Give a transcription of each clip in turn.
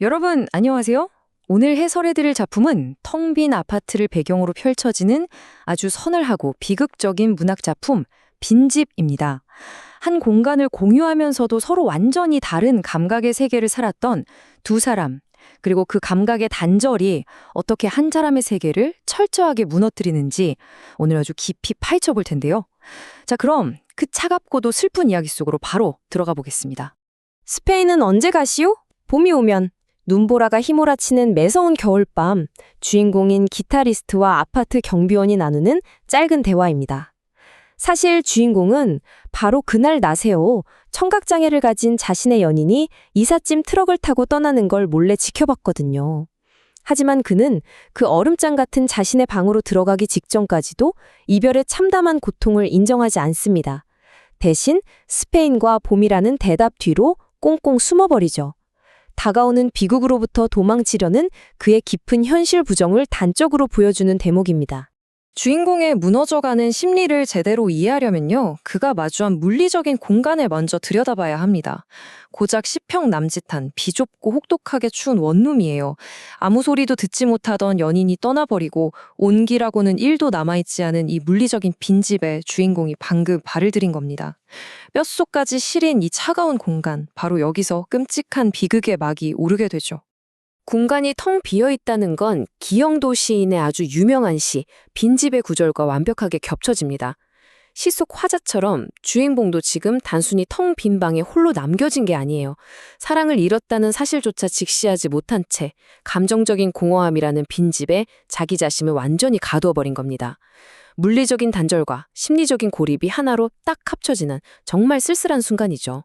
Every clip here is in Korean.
여러분, 안녕하세요. 오늘 해설해드릴 작품은 텅 빈 아파트를 배경으로 펼쳐지는 아주 서늘하고 비극적인 문학 작품, 빈집입니다. 한 공간을 공유하면서도 서로 완전히 다른 감각의 세계를 살았던 두 사람, 그리고 그 감각의 단절이 어떻게 한 사람의 세계를 철저하게 무너뜨리는지 오늘 아주 깊이 파헤쳐 볼 텐데요. 자, 그럼 그 차갑고도 슬픈 이야기 속으로 바로 들어가 보겠습니다. 스페인은 언제 가시오? 봄이 오면 눈보라가 휘몰아치는 매서운 겨울밤, 주인공인 기타리스트와 아파트 경비원이 나누는 짧은 대화입니다. 사실 주인공은 바로 그날 낮에요. 청각장애를 가진 자신의 연인이 이삿짐 트럭을 타고 떠나는 걸 몰래 지켜봤거든요. 하지만 그는 그 얼음장 같은 자신의 방으로 들어가기 직전까지도 이별의 참담한 고통을 인정하지 않습니다. 대신 스페인과 봄이라는 대답 뒤로 꽁꽁 숨어버리죠. 다가오는 비극으로부터 도망치려는 그의 깊은 현실 부정을 단적으로 보여주는 대목입니다. 주인공의 무너져가는 심리를 제대로 이해하려면요, 그가 마주한 물리적인 공간을 먼저 들여다봐야 합니다. 고작 10평 남짓한 비좁고 혹독하게 추운 원룸이에요. 아무 소리도 듣지 못하던 연인이 떠나버리고 온기라고는 1도 남아있지 않은 이 물리적인 빈집에 주인공이 방금 발을 들인 겁니다. 뼛속까지 시린 이 차가운 공간, 바로 여기서 끔찍한 비극의 막이 오르게 되죠. 공간이 텅 비어 있다는 건 기영도 시인의 아주 유명한 시 빈집의 구절과 완벽하게 겹쳐집니다. 시 속 화자처럼 주인공도 지금 단순히 텅 빈 방에 홀로 남겨진 게 아니에요. 사랑을 잃었다는 사실조차 직시하지 못한 채 감정적인 공허함이라는 빈집에 자기 자신을 완전히 가두어버린 겁니다. 물리적인 단절과 심리적인 고립이 하나로 딱 합쳐지는 정말 쓸쓸한 순간이죠.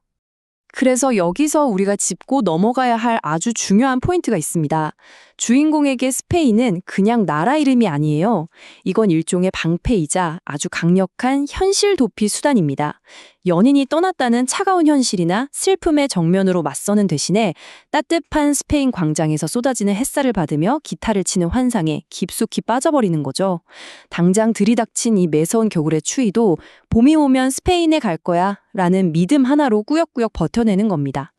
그래서 여기서 우리가 짚고 넘어가야 할 아주 중요한 포인트가 있습니다. 주인공에게 스페인은 그냥 나라 이름이 아니에요. 이건 일종의 방패이자 아주 강력한 현실 도피 수단입니다. 연인이 떠났다는 차가운 현실이나 슬픔의 정면으로 맞서는 대신에 따뜻한 스페인 광장에서 쏟아지는 햇살을 받으며 기타를 치는 환상에 깊숙이 빠져버리는 거죠. 당장 들이닥친 이 매서운 겨울의 추위도 봄이 오면 스페인에 갈 거야 라는 믿음 하나로 꾸역꾸역 버텨내는 겁니다.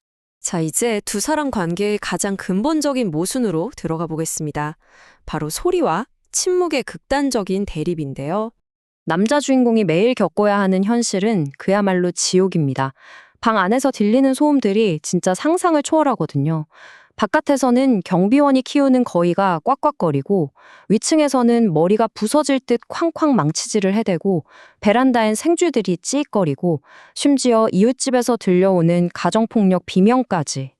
자, 이제 두 사람 관계의 가장 근본적인 모순으로 들어가 보겠습니다. 바로 소리와 침묵의 극단적인 대립인데요. 남자 주인공이 매일 겪어야 하는 현실은 그야말로 지옥입니다. 방 안에서 들리는 소음들이 진짜 상상을 초월하거든요. 바깥에서는 경비원이 키우는 거위가 꽉꽉거리고 위층에서는 머리가 부서질 듯 쾅쾅 망치질을 해대고 베란다엔 생쥐들이 찌익거리고 심지어 이웃집에서 들려오는 가정폭력 비명까지.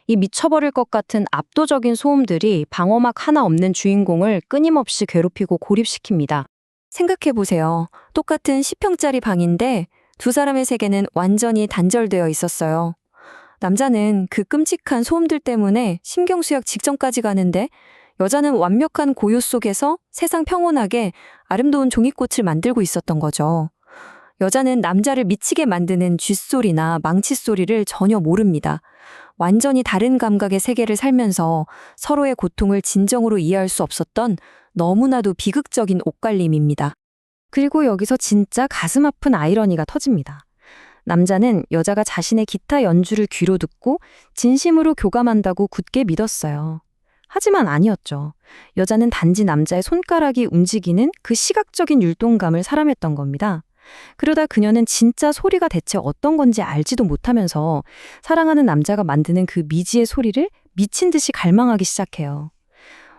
이 미쳐버릴 것 같은 압도적인 소음들이 방어막 하나 없는 주인공을 끊임없이 괴롭히고 고립시킵니다. 생각해보세요. 똑같은 10평짜리 방인데 두 사람의 세계는 완전히 단절되어 있었어요. 남자는 그 끔찍한 소음들 때문에 신경쇠약 직전까지 가는데 여자는 완벽한 고요 속에서 세상 평온하게 아름다운 종이꽃을 만들고 있었던 거죠. 여자는 남자를 미치게 만드는 쥐소리나 망치소리를 전혀 모릅니다. 완전히 다른 감각의 세계를 살면서 서로의 고통을 진정으로 이해할 수 없었던 너무나도 비극적인 옥갈림입니다. 그리고 여기서 진짜 가슴 아픈 아이러니가 터집니다. 남자는 여자가 자신의 기타 연주를 귀로 듣고 진심으로 교감한다고 굳게 믿었어요. 하지만 아니었죠. 여자는 단지 남자의 손가락이 움직이는 그 시각적인 율동감을 사람했던 겁니다. 그러다 그녀는 진짜 소리가 대체 어떤 건지 알지도 못하면서 사랑하는 남자가 만드는 그 미지의 소리를 미친 듯이 갈망하기 시작해요.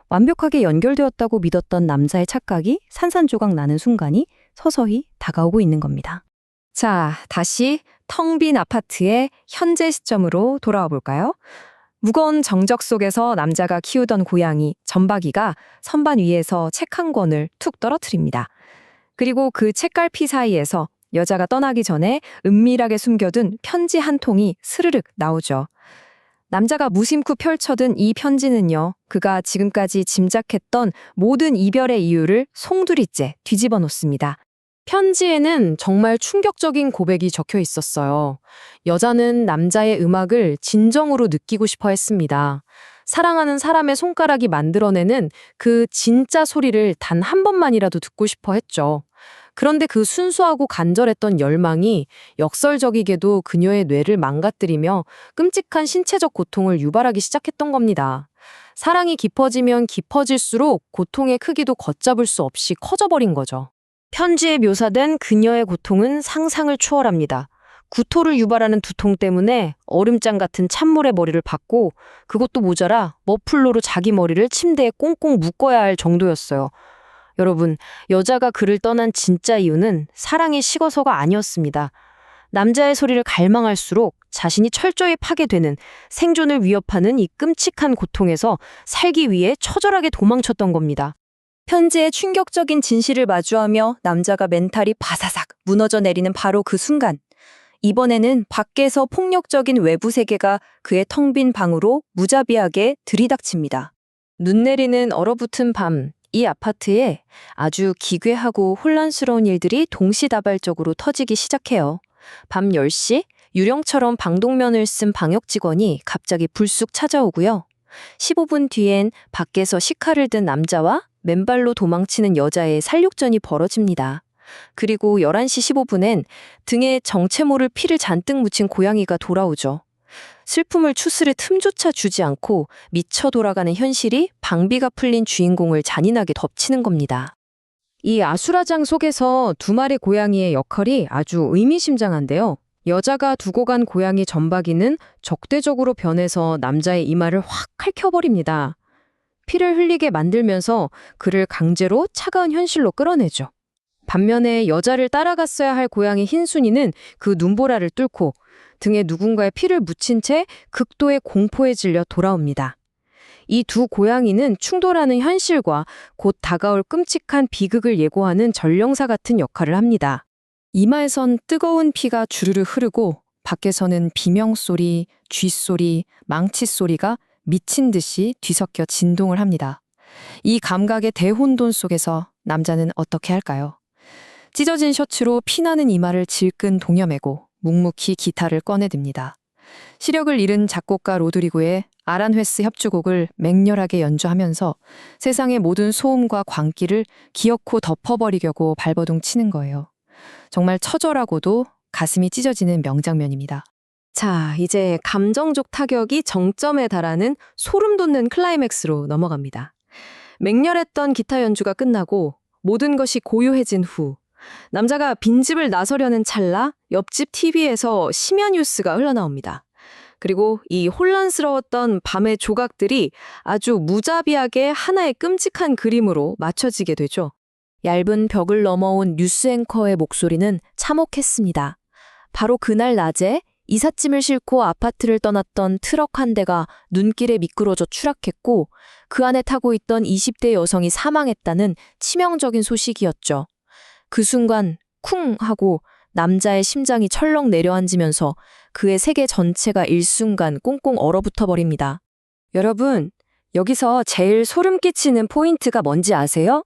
완벽하게 연결되었다고 믿었던 남자의 착각이 산산조각 나는 순간이 서서히 다가오고 있는 겁니다. 자, 다시 텅 빈 아파트의 현재 시점으로 돌아와 볼까요? 무거운 정적 속에서 남자가 키우던 고양이 점박이가 선반 위에서 책 한 권을 툭 떨어뜨립니다. 그리고 그 책갈피 사이에서 여자가 떠나기 전에 은밀하게 숨겨둔 편지 한 통이 스르륵 나오죠. 남자가 무심코 펼쳐둔 이 편지는요, 그가 지금까지 짐작했던 모든 이별의 이유를 송두리째 뒤집어 놓습니다. 편지에는 정말 충격적인 고백이 적혀 있었어요. 여자는 남자의 음악을 진정으로 느끼고 싶어 했습니다. 사랑하는 사람의 손가락이 만들어내는 그 진짜 소리를 단 한 번만이라도 듣고 싶어 했죠. 그런데 그 순수하고 간절했던 열망이 역설적이게도 그녀의 뇌를 망가뜨리며 끔찍한 신체적 고통을 유발하기 시작했던 겁니다. 사랑이 깊어지면 깊어질수록 고통의 크기도 걷잡을 수 없이 커져버린 거죠. 편지에 묘사된 그녀의 고통은 상상을 초월합니다. 구토를 유발하는 두통 때문에 얼음장 같은 찬물에 머리를 박고 그것도 모자라 머플러로 자기 머리를 침대에 꽁꽁 묶어야 할 정도였어요. 여러분, 여자가 그를 떠난 진짜 이유는 사랑이 식어서가 아니었습니다. 남자의 소리를 갈망할수록 자신이 철저히 파괴되는 생존을 위협하는 이 끔찍한 고통에서 살기 위해 처절하게 도망쳤던 겁니다. 편지의 충격적인 진실을 마주하며 남자가 멘탈이 바사삭 무너져 내리는 바로 그 순간. 이번에는 밖에서 폭력적인 외부 세계가 그의 텅 빈 방으로 무자비하게 들이닥칩니다. 눈 내리는 얼어붙은 밤, 이 아파트에 아주 기괴하고 혼란스러운 일들이 동시다발적으로 터지기 시작해요. 밤 10시, 유령처럼 방독면을 쓴 방역 직원이 갑자기 불쑥 찾아오고요. 15분 뒤엔 밖에서 식칼을 든 남자와 맨발로 도망치는 여자의 살육전이 벌어집니다. 그리고 11시 15분엔 등에 정체 모를 피를 잔뜩 묻힌 고양이가 돌아오죠. 슬픔을 추스를 틈조차 주지 않고 미쳐 돌아가는 현실이 방비가 풀린 주인공을 잔인하게 덮치는 겁니다. 이 아수라장 속에서 두 마리 고양이의 역할이 아주 의미심장한데요. 여자가 두고 간 고양이 점박이는 적대적으로 변해서 남자의 이마를 확 핥혀버립니다. 피를 흘리게 만들면서 그를 강제로 차가운 현실로 끌어내죠. 반면에 여자를 따라갔어야 할 고양이 흰순이는 그 눈보라를 뚫고 등에 누군가의 피를 묻힌 채 극도의 공포에 질려 돌아옵니다. 이 두 고양이는 충돌하는 현실과 곧 다가올 끔찍한 비극을 예고하는 전령사 같은 역할을 합니다. 이마에선 뜨거운 피가 주르르 흐르고 밖에서는 비명소리, 쥐소리, 망치소리가 미친 듯이 뒤섞여 진동을 합니다. 이 감각의 대혼돈 속에서 남자는 어떻게 할까요? 찢어진 셔츠로 피나는 이마를 질끈 동여매고 묵묵히 기타를 꺼내듭니다. 시력을 잃은 작곡가 로드리고의 아란회스 협주곡을 맹렬하게 연주하면서 세상의 모든 소음과 광기를 기어코 덮어버리려고 발버둥 치는 거예요. 정말 처절하고도 가슴이 찢어지는 명장면입니다. 자, 이제 감정적 타격이 정점에 달하는 소름 돋는 클라이맥스로 넘어갑니다. 맹렬했던 기타 연주가 끝나고 모든 것이 고요해진 후 남자가 빈집을 나서려는 찰나 옆집 TV에서 심야 뉴스가 흘러나옵니다. 그리고 이 혼란스러웠던 밤의 조각들이 아주 무자비하게 하나의 끔찍한 그림으로 맞춰지게 되죠. 얇은 벽을 넘어온 뉴스 앵커의 목소리는 참혹했습니다. 바로 그날 낮에 이삿짐을 싣고 아파트를 떠났던 트럭 한 대가 눈길에 미끄러져 추락했고 그 안에 타고 있던 20대 여성이 사망했다는 치명적인 소식이었죠. 그 순간 쿵 하고 남자의 심장이 철렁 내려앉으면서 그의 세계 전체가 일순간 꽁꽁 얼어붙어 버립니다. 여러분, 여기서 제일 소름 끼치는 포인트가 뭔지 아세요?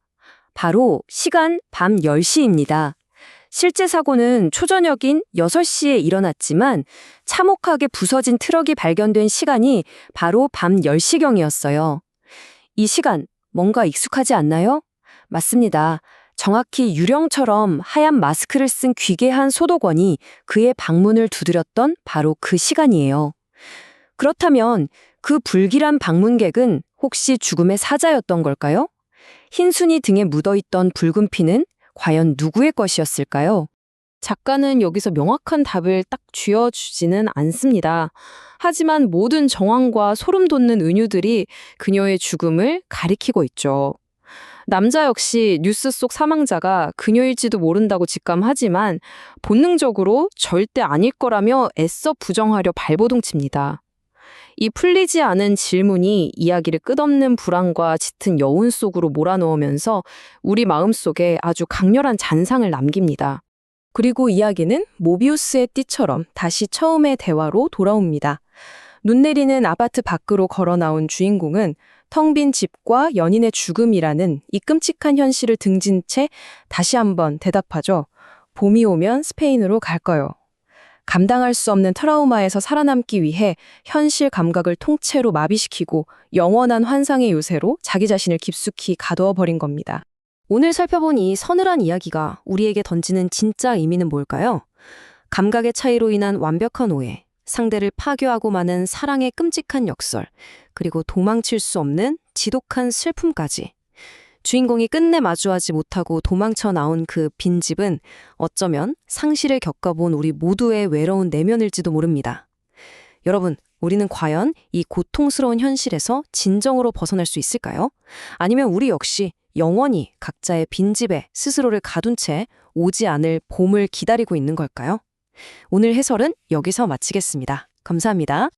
바로 시간 밤 10시입니다. 실제 사고는 초저녁인 6시에 일어났지만 참혹하게 부서진 트럭이 발견된 시간이 바로 밤 10시경이었어요. 이 시간, 뭔가 익숙하지 않나요? 맞습니다. 정확히 유령처럼 하얀 마스크를 쓴 귀괴한 소독원이 그의 방문을 두드렸던 바로 그 시간이에요. 그렇다면 그 불길한 방문객은 혹시 죽음의 사자였던 걸까요? 흰순이 등에 묻어있던 붉은 피는 과연 누구의 것이었을까요? 작가는 여기서 명확한 답을 딱 쥐어주지는 않습니다. 하지만 모든 정황과 소름 돋는 은유들이 그녀의 죽음을 가리키고 있죠. 남자 역시 뉴스 속 사망자가 그녀일지도 모른다고 직감하지만 본능적으로 절대 아닐 거라며 애써 부정하려 발버둥칩니다. 이 풀리지 않은 질문이 이야기를 끝없는 불안과 짙은 여운 속으로 몰아넣으면서 우리 마음속에 아주 강렬한 잔상을 남깁니다. 그리고 이야기는 모비우스의 띠처럼 다시 처음의 대화로 돌아옵니다. 눈 내리는 아파트 밖으로 걸어 나온 주인공은 텅 빈 집과 연인의 죽음이라는 이 끔찍한 현실을 등진 채 다시 한번 대답하죠. 봄이 오면 스페인으로 갈 거요. 감당할 수 없는 트라우마에서 살아남기 위해 현실 감각을 통째로 마비시키고 영원한 환상의 요새로 자기 자신을 깊숙이 가두어 버린 겁니다. 오늘 살펴본 이 서늘한 이야기가 우리에게 던지는 진짜 의미는 뭘까요? 감각의 차이로 인한 완벽한 오해, 상대를 파괴하고 마는 사랑의 끔찍한 역설, 그리고 도망칠 수 없는 지독한 슬픔까지. 주인공이 끝내 마주하지 못하고 도망쳐 나온 그 빈집은 어쩌면 상실을 겪어본 우리 모두의 외로운 내면일지도 모릅니다. 여러분, 우리는 과연 이 고통스러운 현실에서 진정으로 벗어날 수 있을까요? 아니면 우리 역시 영원히 각자의 빈집에 스스로를 가둔 채 오지 않을 봄을 기다리고 있는 걸까요? 오늘 해설은 여기서 마치겠습니다. 감사합니다.